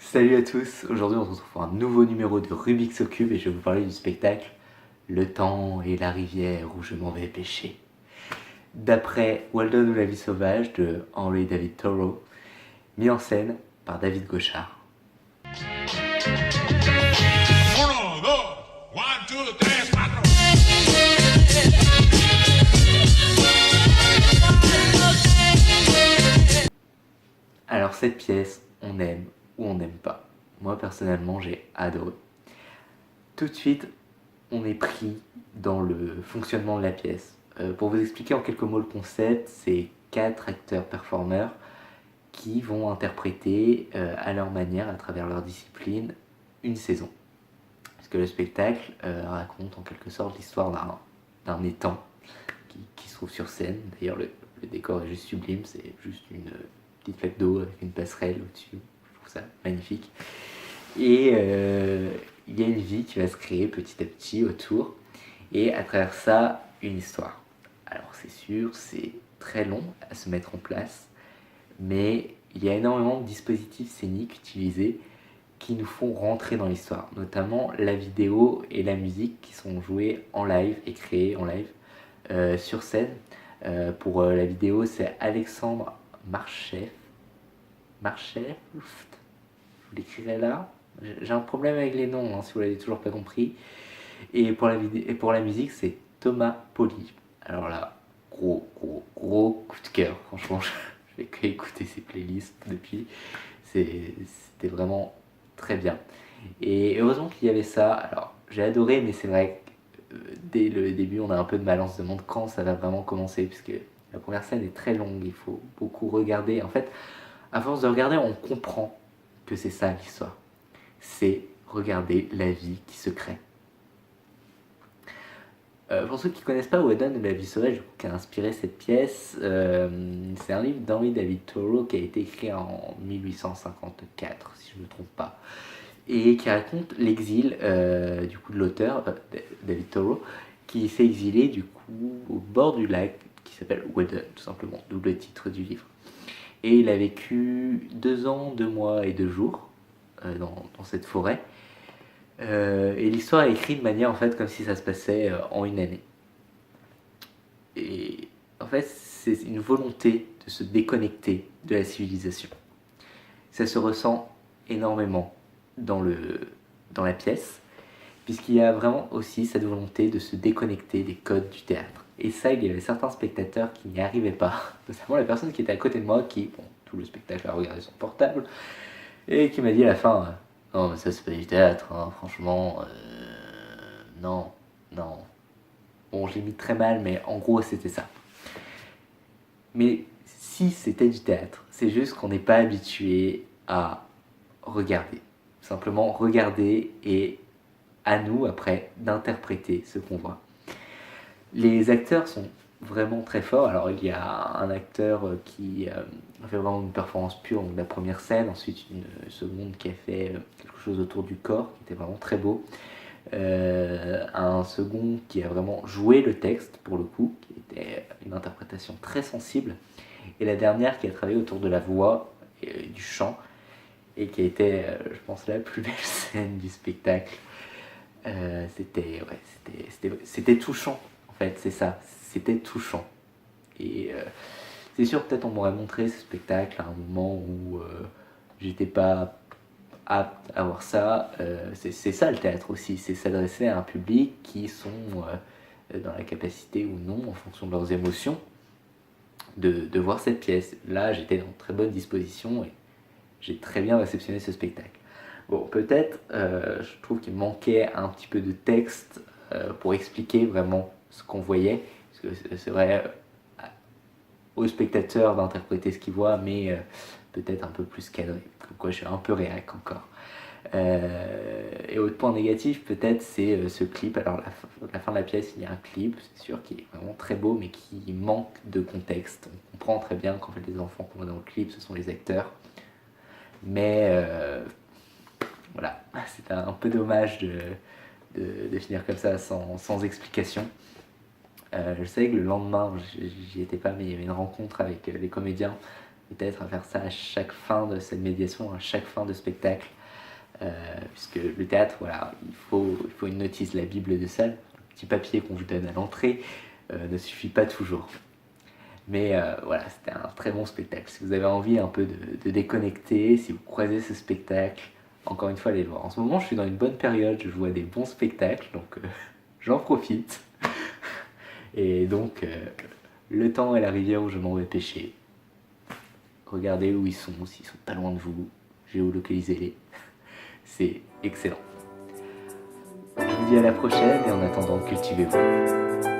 Salut à tous, aujourd'hui on se retrouve pour un nouveau numéro de Rubik's Cube et je vais vous parler du spectacle Le temps et la rivière où je m'en vais pêcher. D'après Walden ou la vie sauvage de Henry David Thoreau, mis en scène par David Gauchard. Uno, dos, one, two, tres, cuatro. Alors cette pièce, on aime ou on n'aime pas. Moi personnellement j'ai adoré. Tout de suite, on est pris dans le fonctionnement de la pièce. Pour vous expliquer en quelques mots le concept, c'est 4 acteurs-performeurs qui vont interpréter à leur manière, à travers leur discipline, une saison. Parce que le spectacle raconte en quelque sorte l'histoire d'un étang qui se trouve sur scène. D'ailleurs, le décor est juste sublime, c'est juste une petite flaque d'eau avec une passerelle au-dessus. Je trouve ça magnifique. Et il y a une vie qui va se créer petit à petit autour. Et à travers ça, une histoire. Alors c'est sûr, c'est très long à se mettre en place, mais il y a énormément de dispositifs scéniques utilisés qui nous font rentrer dans l'histoire, notamment la vidéo et la musique qui sont jouées en live et créées en live sur scène. Pour la vidéo, c'est Alexandre Marchef. Marchef, je vous l'écrirai là. J'ai un problème avec les noms, si vous l'avez toujours pas compris. Et pour la musique, c'est Thomas Poli. Alors là, gros coup de cœur. Franchement, je fais que écouter ses playlists depuis. C'était vraiment très bien. Et heureusement qu'il y avait ça. Alors, j'ai adoré, mais c'est vrai que dès le début, on a un peu de mal. On se demande quand ça va vraiment commencer, puisque la première scène est très longue. Il faut beaucoup regarder. En fait, à force de regarder, on comprend que c'est ça l'histoire. C'est regarder la vie qui se crée. Pour ceux qui ne connaissent pas Whedon et la vie sauvage, qui a inspiré cette pièce, c'est un livre d'Henry David Thoreau qui a été écrit en 1854, si je ne me trompe pas, et qui raconte l'exil du coup de l'auteur, David Thoreau, qui s'est exilé du coup au bord du lac qui s'appelle Whedon, tout simplement, d'où le titre du livre. Et il a vécu 2 ans, 2 mois et 2 jours dans cette forêt. Et l'histoire est écrite de manière en fait comme si ça se passait en une année. Et en fait, c'est une volonté de se déconnecter de la civilisation. Ça se ressent énormément dans la pièce, puisqu'il y a vraiment aussi cette volonté de se déconnecter des codes du théâtre. Et ça, il y avait certains spectateurs qui n'y arrivaient pas, notamment la personne qui était à côté de moi, qui, bon, tout le spectacle a regardé son portable, et qui m'a dit à la fin non, mais ça c'est pas du théâtre, hein, franchement, non, non. Bon, je l'ai mis très mal, mais en gros, c'était ça. Mais si c'était du théâtre, c'est juste qu'on n'est pas habitué à regarder. Simplement regarder et à nous, après, d'interpréter ce qu'on voit. Les acteurs sont vraiment très forts. Alors, il y a un acteur qui a fait vraiment une performance pure, donc la première scène, ensuite une seconde qui a fait quelque chose autour du corps, qui était vraiment très beau. Un second qui a vraiment joué le texte, pour le coup, qui était une interprétation très sensible. Et la dernière qui a travaillé autour de la voix et du chant, et qui a été, je pense, la plus belle scène du spectacle. C'était touchant, en fait, c'est ça, c'était touchant. Et c'est sûr, peut-être on m'aurait montré ce spectacle à un moment où j'étais pas apte à voir ça. C'est ça le théâtre aussi, c'est s'adresser à un public qui sont dans la capacité ou non, en fonction de leurs émotions, de voir cette pièce. Là, j'étais dans très bonne disposition et j'ai très bien réceptionné ce spectacle. Bon, peut-être, je trouve qu'il manquait un petit peu de texte pour expliquer vraiment ce qu'on voyait, parce que c'est vrai au spectateur d'interpréter ce qu'il voit, mais peut-être un peu plus cadré. Comme quoi, je suis un peu réac encore. Et autre point négatif, peut-être, c'est ce clip. Alors, la fin de la pièce, il y a un clip, c'est sûr, qui est vraiment très beau, mais qui manque de contexte. On comprend très bien qu'en fait, les enfants qu'on voit dans le clip, ce sont les acteurs. Mais voilà, c'était un peu dommage de finir comme ça sans explication. Je sais que le lendemain, j'y étais pas, mais il y avait une rencontre avec les comédiens peut-être à faire ça à chaque fin de cette médiation, à chaque fin de spectacle. Puisque le théâtre, voilà, il faut une notice, la Bible de salle, le petit papier qu'on vous donne à l'entrée, ne suffit pas toujours. Mais voilà, c'était un très bon spectacle. Si vous avez envie un peu de déconnecter, si vous croisez ce spectacle, encore une fois, allez le voir. En ce moment, je suis dans une bonne période, je vois des bons spectacles, donc j'en profite. Et donc, le temps et la rivière où je m'en vais pêcher. Regardez où ils sont, s'ils sont pas loin de vous, géolocalisez-les. C'est excellent. Je vous dis à la prochaine et en attendant, cultivez-vous.